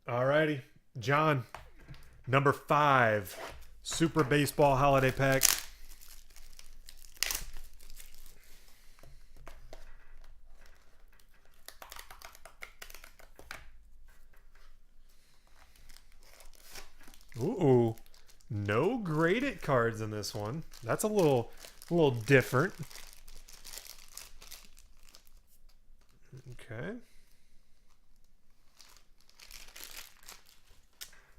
Alrighty. John, number 5. Super Baseball Holiday Pack. Ooh. No graded cards in this one. That's a little different. Okay.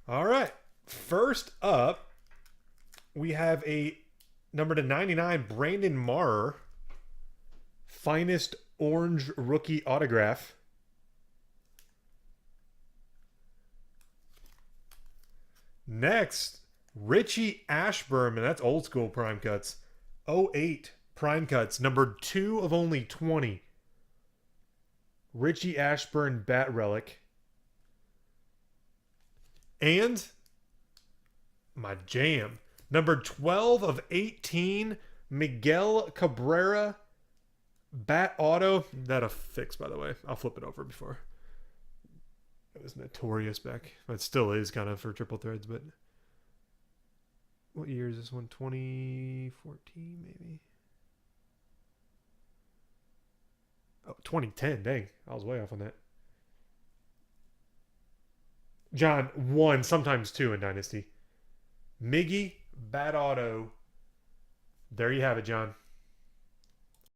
All right. First up, we have a number to 99 Brandon Marr, finest orange rookie autograph. Next, Richie Ashburn, and that's old school prime cuts. '08 prime cuts, number 2 of only 20. Richie Ashburn bat relic. And my jam, number 12 of 18, Miguel Cabrera bat auto. That'll fix, by the way. I'll flip it over before. It was notorious back. It still is kind of for triple threads, but what year is this one? 2014, maybe? Oh, 2010. Dang. I was way off on that. John, 1, sometimes 2 in Dynasty. Miggy, bat auto. There you have it, John.